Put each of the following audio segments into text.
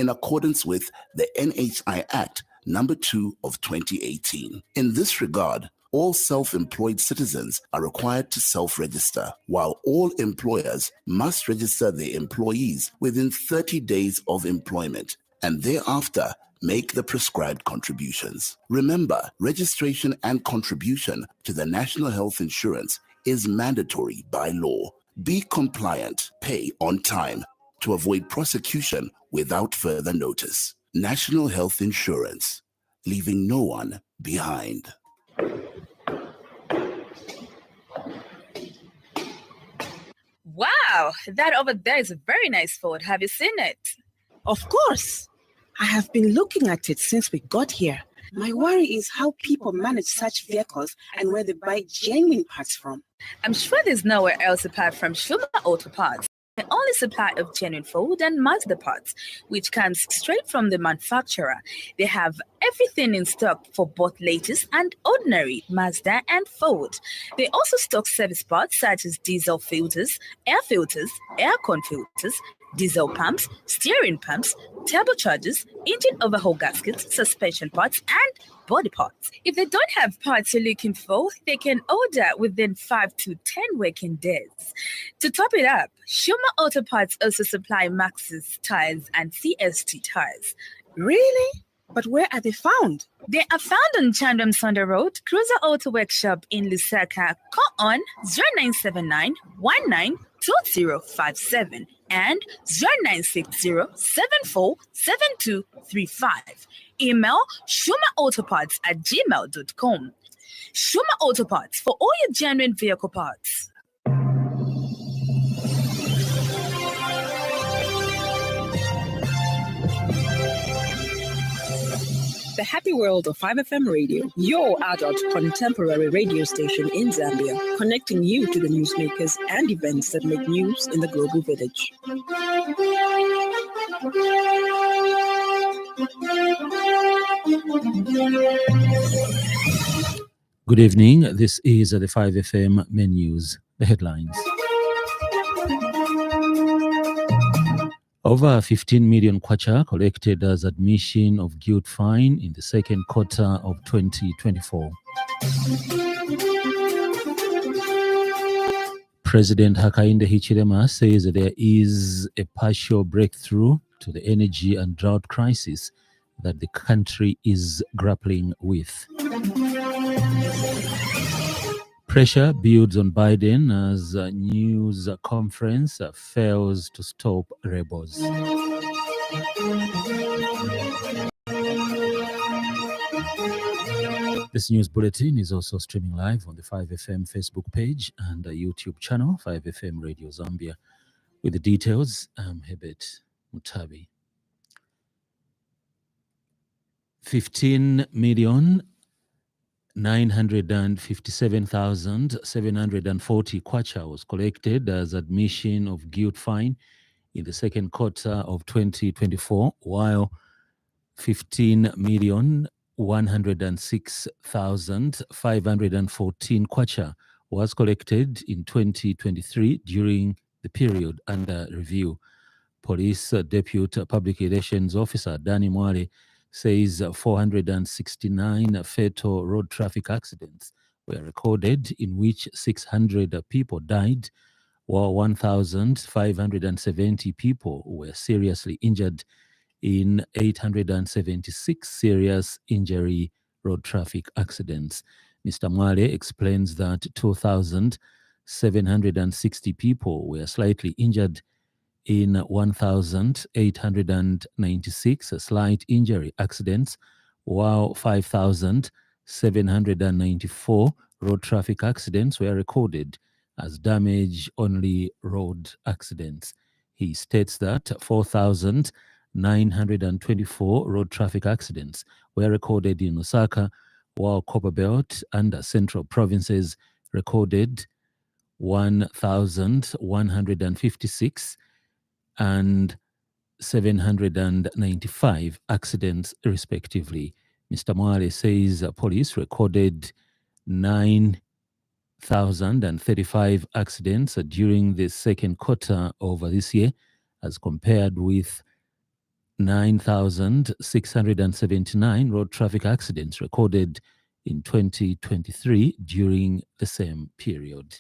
in accordance with the NHI Act number 2 of 2018. In this regard, all self-employed citizens are required to self-register, while all employers must register their employees within 30 days of employment and thereafter make the prescribed contributions. Remember, registration and contribution to the National Health Insurance is mandatory by law. Be compliant, pay on time to avoid prosecution without further notice. National Health Insurance, leaving no one behind. Wow, that over there is a very nice Ford. Have you seen it? Of course. I have been looking at it since we got here. My worry is how people manage such vehicles and where they buy genuine parts from. I'm sure there's nowhere else apart from Shuma Auto Parts, the only supplier of genuine Ford and Mazda parts, which comes straight from the manufacturer. They have everything in stock for both latest and ordinary Mazda and Ford. They also stock service parts such as diesel filters, air con filters, diesel pumps, steering pumps, turbochargers, engine overhaul gaskets, suspension parts, and body parts. If they don't have parts you're looking for, they can order within 5 to 10 working days. To top it up, Shuma Auto Parts also supply Maxxis tires and CST tires. Really? But where are they found? They are found on Chandram Sonda Road, Cruiser Auto Workshop in Lusaka. Call on 0979 192057 and 0960747235. Email shumaautoparts@gmail.com. Shuma Auto Parts for all your genuine vehicle parts. The Happy World of 5FM Radio, your adult contemporary radio station in Zambia, connecting you to the newsmakers and events that make news in the global village. Good evening. This is the 5FM main news. The headlines. Over 15 million kwacha collected as admission of guilt fine in the second quarter of 2024. President Hakainde Hichilema says there is a partial breakthrough to the energy and drought crisis that the country is grappling with. Pressure builds on Biden as a news conference fails to stop rebels. This news bulletin is also streaming live on the 5FM Facebook page and the YouTube channel, 5FM Radio Zambia. With the details, I'm Hebet Mutabi. 15,957,740 kwacha was collected as admission of guilt fine in the second quarter of 2024, while 15,106,514 kwacha was collected in 2023 during the period under review. Police Deputy Public Relations Officer Danny Mwale says 469 fatal road traffic accidents were recorded, in which 600 people died, while 1,570 people were seriously injured in 876 serious injury road traffic accidents. Mr. Mwale explains that 2,760 people were slightly injured in 1,896 slight injury accidents, while 5,794 road traffic accidents were recorded as damage-only road accidents. He states that 4,924 road traffic accidents were recorded in Osaka, while Copperbelt and Central Provinces recorded 1,156 and 795 accidents respectively. Mr. Mwale says police recorded 9,035 accidents during the second quarter of this year, as compared with 9,679 road traffic accidents recorded in 2023 during the same period.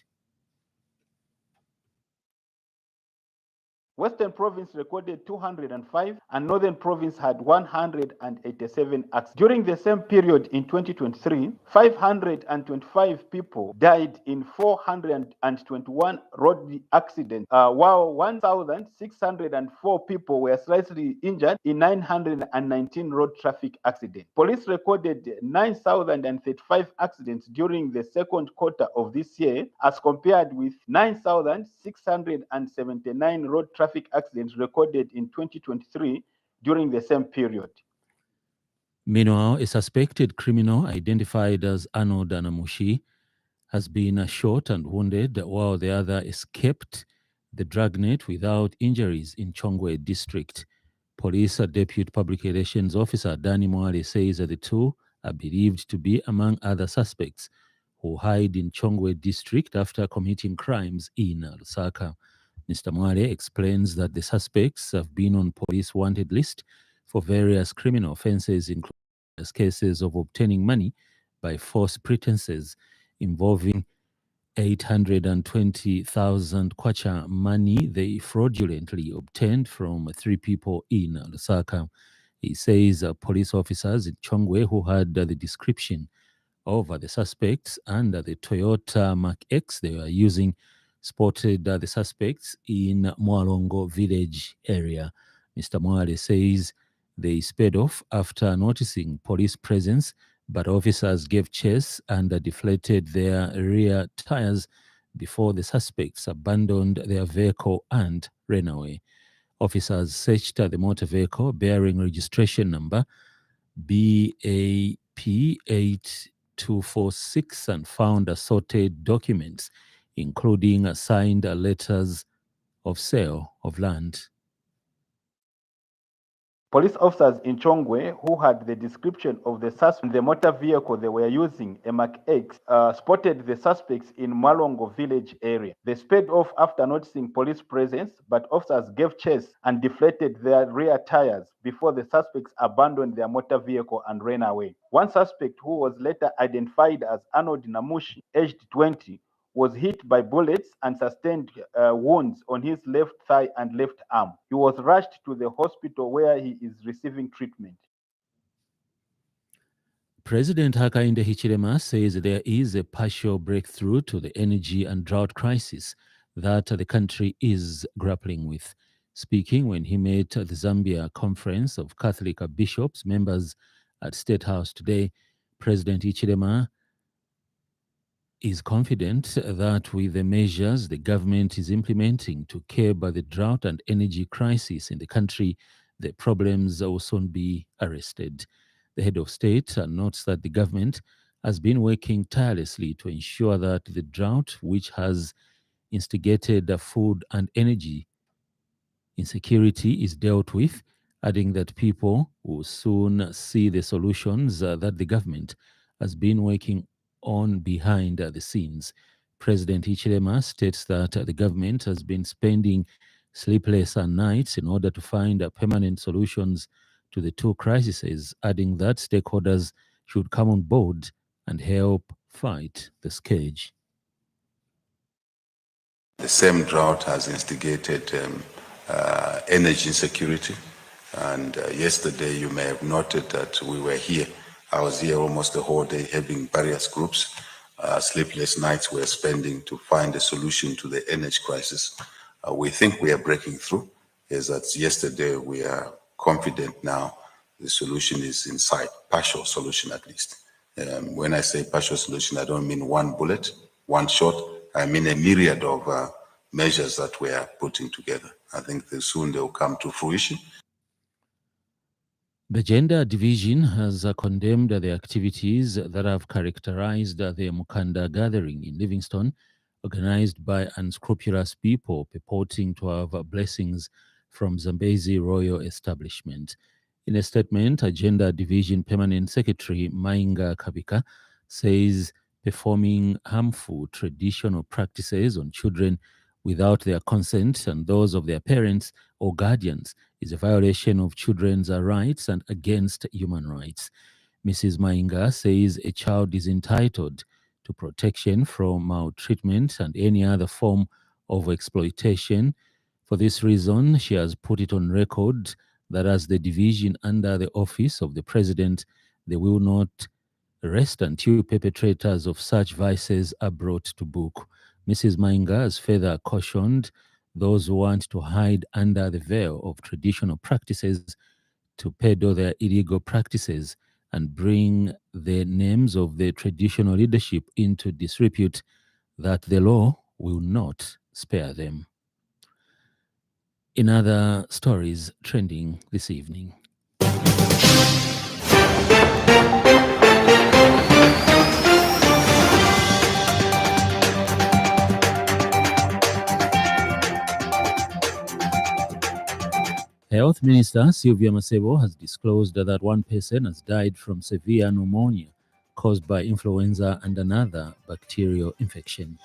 Western Province recorded 205 and Northern Province had 187 accidents. During the same period in 2023, 525 people died in 421 road accidents, while 1,604 people were slightly injured in 919 road traffic accidents. Police recorded 9,035 accidents during the second quarter of this year, as compared with 9,679 road traffic accidents recorded in 2023 during the same period. Meanwhile, a suspected criminal identified as Arnold Anamushi has been shot and wounded, while the other escaped the dragnet without injuries in Chongwe district. Police Deputy Public Relations Officer Danny Mwale says that the two are believed to be among other suspects who hide in Chongwe district after committing crimes in Lusaka. Mr. Mwale explains that the suspects have been on police wanted list for various criminal offences, including cases of obtaining money by false pretenses involving 820,000 kwacha money they fraudulently obtained from 3 people in Lusaka. He says police officers in Chongwe who had the description of the suspects and the Toyota Mark X they were using spotted the suspects in Mwalongo village area. Mr. Mwale says they sped off after noticing police presence, but officers gave chase and deflated their rear tires before the suspects abandoned their vehicle and ran away. Officers searched the motor vehicle bearing registration number BAP8246 and found assorted documents, including signed letters of sale of land. Police officers in Chongwe who had the description of the suspect in the motor vehicle they were using, a Mark X, spotted the suspects in Mwalongo village area. They sped off after noticing police presence, but officers gave chase and deflated their rear tires before the suspects abandoned their motor vehicle and ran away. One suspect, who was later identified as Arnold Namushi, aged 20, was hit by bullets and sustained wounds on his left thigh and left arm. He was rushed to the hospital where he is receiving treatment. President Hakainde Hichilema says there is a partial breakthrough to the energy and drought crisis that the country is grappling with. Speaking when he met the Zambia Conference of Catholic Bishops members at State House today, President Hichilema is confident that with the measures the government is implementing to curb the drought and energy crisis in the country, the problems will soon be arrested. The head of state notes that the government has been working tirelessly to ensure that the drought, which has instigated food and energy insecurity, is dealt with, adding that people will soon see the solutions that the government has been working on behind the scenes. President Hichilema states that the government has been spending sleepless nights in order to find permanent solutions to the two crises, adding that stakeholders should come on board and help fight the scourge. The same drought has instigated energy insecurity, and yesterday you may have noted that we were here. I was here almost the whole day having various groups, sleepless nights we're spending to find a solution to the energy crisis. We think we are breaking through. As at yesterday, we are confident now the solution is in sight, partial solution at least. When I say partial solution, I don't mean one bullet, one shot. I mean a myriad of measures that we are putting together. I think soon they will come to fruition. The gender division has condemned the activities that have characterized the Mukanda gathering in Livingstone, organized by unscrupulous people purporting to have blessings from Zambezi royal establishment. In a statement, a gender division permanent secretary Mainga Kabika says performing harmful traditional practices on children without their consent and those of their parents or guardians is a violation of children's rights and against human rights. Mrs. Mainga says a child is entitled to protection from maltreatment and any other form of exploitation. For this reason, she has put it on record that as the division under the office of the president, they will not rest until perpetrators of such vices are brought to book. Mrs. Mainga has further cautioned those who want to hide under the veil of traditional practices to peddle their illegal practices and bring the names of the traditional leadership into disrepute, that the law will not spare them. In other stories trending this evening, Health Minister Sylvia Masebo has disclosed that one person has died from severe pneumonia caused by influenza and another bacterial infection.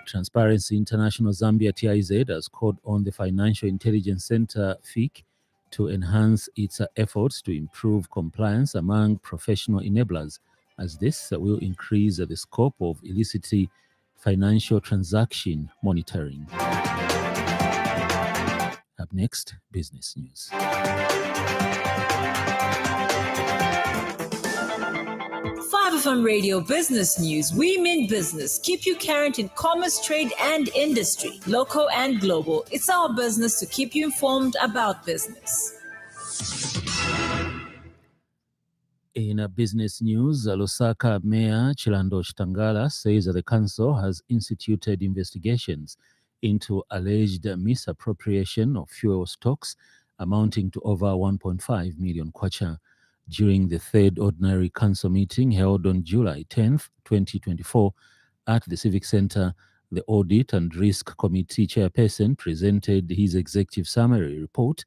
Transparency International Zambia TIZ has called on the Financial Intelligence Center FIC to enhance its efforts to improve compliance among professional enablers, as this will increase the scope of illicit financial transaction monitoring. Up next, business news. 5FM Radio Business News. We mean business. Keep you current in commerce, trade, and industry, local and global. It's our business to keep you informed about business. In business news, Lusaka Mayor Chilando Chitangala says that the council has instituted investigations into alleged misappropriation of fuel stocks amounting to over 1.5 million kwacha. During the third ordinary council meeting held on July 10th, 2024 at the Civic Center, the Audit and Risk Committee chairperson presented his executive summary report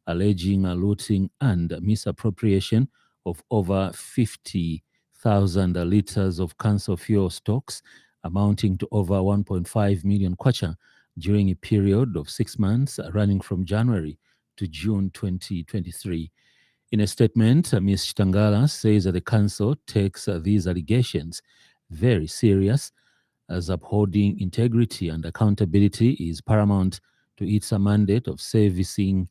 alleging looting and misappropriation of over 50,000 litres of council fuel stocks amounting to over 1.5 million kwacha during a period of 6 months running from January to June 2023. In a statement, Ms. Chitangala says that the council takes these allegations very serious, as upholding integrity and accountability is paramount to its mandate of servicing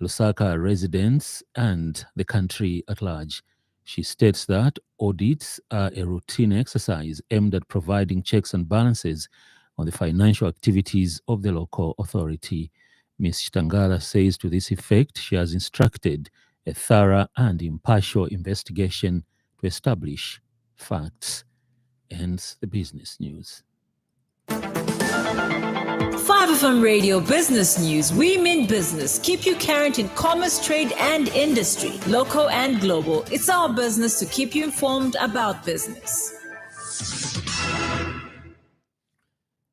Lusaka residents and the country at large. She states that audits are a routine exercise aimed at providing checks and balances on the financial activities of the local authority. Ms. Chitangala says to this effect, she has instructed a thorough and impartial investigation to establish facts. Ends the business news. 5FM Radio Business News. We mean business. Keep you current in commerce, trade, and industry, local and global. It's our business to keep you informed about business.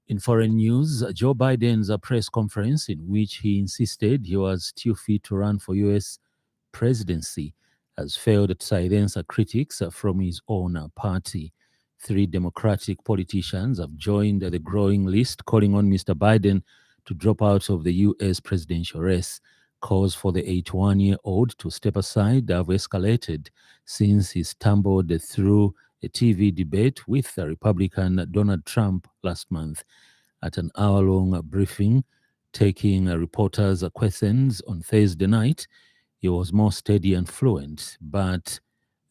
In foreign news, Joe Biden's press conference in which he insisted he was still fit to run for U.S. presidency has failed to silence critics from his own party. 3 Democratic politicians have joined the growing list calling on Mr. Biden to drop out of the U.S. presidential race. Calls for the 81-year-old to step aside have escalated since he stumbled through a TV debate with Republican Donald Trump last month. At an hour-long briefing, taking reporters' questions on Thursday night, he was more steady and fluent, but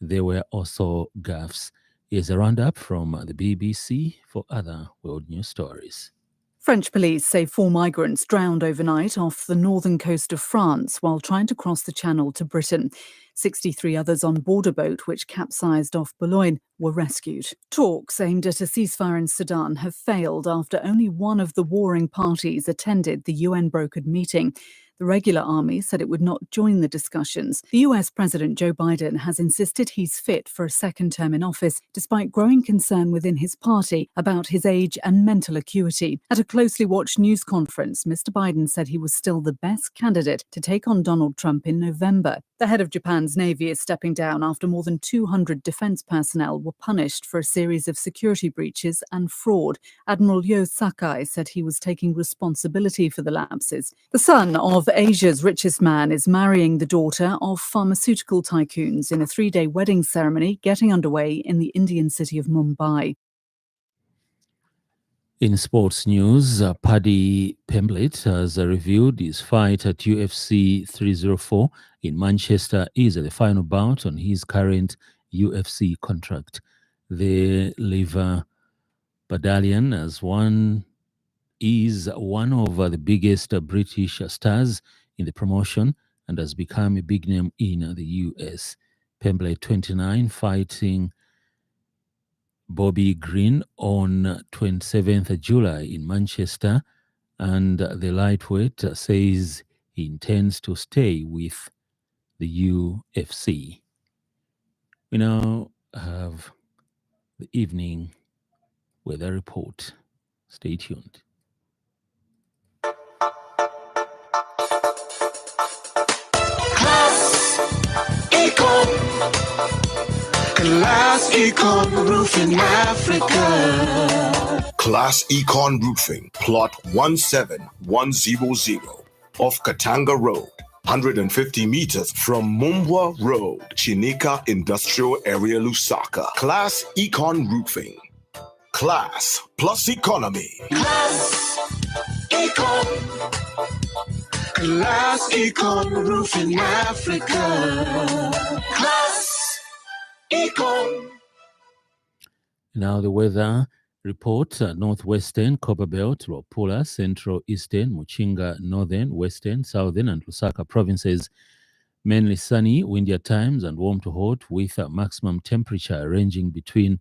there were also gaffes. Here's a roundup from the BBC for other world news stories. French police say 4 migrants drowned overnight off the northern coast of France while trying to cross the Channel to Britain. 63 others on board a boat which capsized off Boulogne were rescued. Talks aimed at a ceasefire in Sudan have failed after only one of the warring parties attended the UN-brokered meeting. The regular army said it would not join the discussions. The US President Joe Biden has insisted he's fit for a second term in office, despite growing concern within his party about his age and mental acuity. At a closely watched news conference, Mr. Biden said he was still the best candidate to take on Donald Trump in November. The head of Japan's Navy is stepping down after more than 200 defense personnel were punished for a series of security breaches and fraud. Admiral Yo Sakai said he was taking responsibility for the lapses. The son of Asia's richest man is marrying the daughter of pharmaceutical tycoons in a 3-day wedding ceremony getting underway in the Indian city of Mumbai. In sports news, Paddy Pimblett has reviewed his fight at UFC 304 in Manchester is the final bout on his current UFC contract. The Liver Battalion is one of the biggest British stars in the promotion and has become a big name in the US. Pimblett, 29, fighting Bobby Green on 27th July in Manchester, and the lightweight says he intends to stay with the UFC. We now have the evening weather report. Stay tuned. Class Econ Roofing Africa. Class Econ Roofing, plot 17100 off Katanga Road, 150 meters from Mumbwa Road, Chinika Industrial Area, Lusaka. Class Econ Roofing. Class plus economy. Class Econ. Class Econ Roofing Africa. Class Econ. Now the weather report. Northwestern, Copperbelt, Luapula, Central, Eastern, Muchinga, Northern, Western, Southern and Lusaka provinces. Mainly sunny, windy at times and warm to hot with a maximum temperature ranging between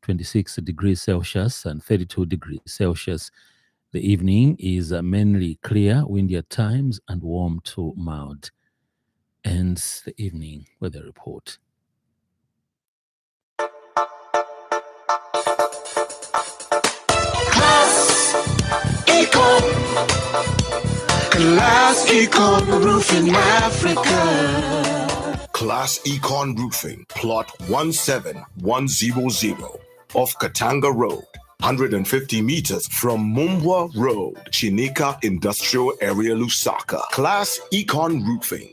26 degrees Celsius and 32 degrees Celsius. The evening is mainly clear, windy at times and warm to mild. Ends the evening weather report. Class Econ Roofing Africa. Class Econ Roofing, plot 17100 off Katanga Road, 150 meters from Mumbwa Road, Chinika Industrial Area, Lusaka. Class Econ Roofing.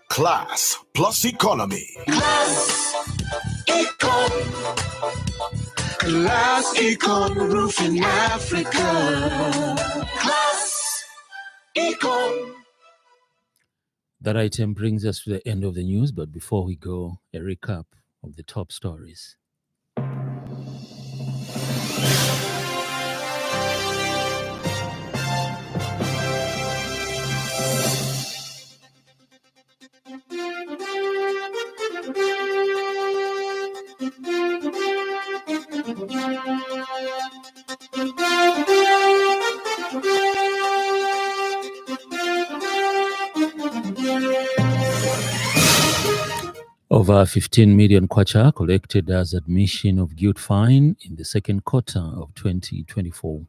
Class plus economy. Class Econ. Class Econ Roofing Africa. Class Econ. That item brings us to the end of the news, but before we go, a recap of the top stories. Over 15 million kwacha collected as admission of guilt fine in the second quarter of 2024.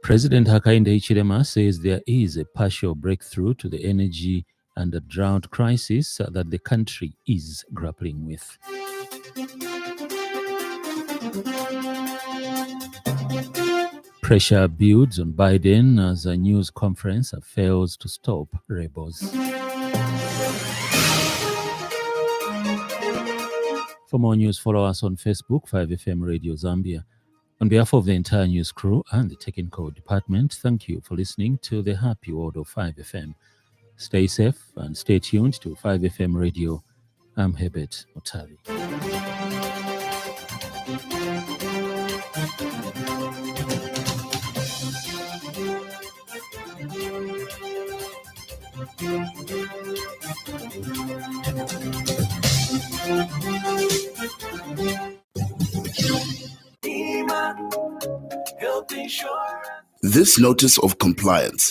President Hakainde Hichilema says there is a partial breakthrough to the energy and the drought crisis that the country is grappling with. Pressure builds on Biden as a news conference fails to stop rebels. For more news, follow us on Facebook, 5FM Radio Zambia. On behalf of the entire news crew and the technical department, thank you for listening to the Happy World of 5FM. Stay safe and stay tuned to 5FM Radio. I'm Herbert Mutavi. This notice of compliance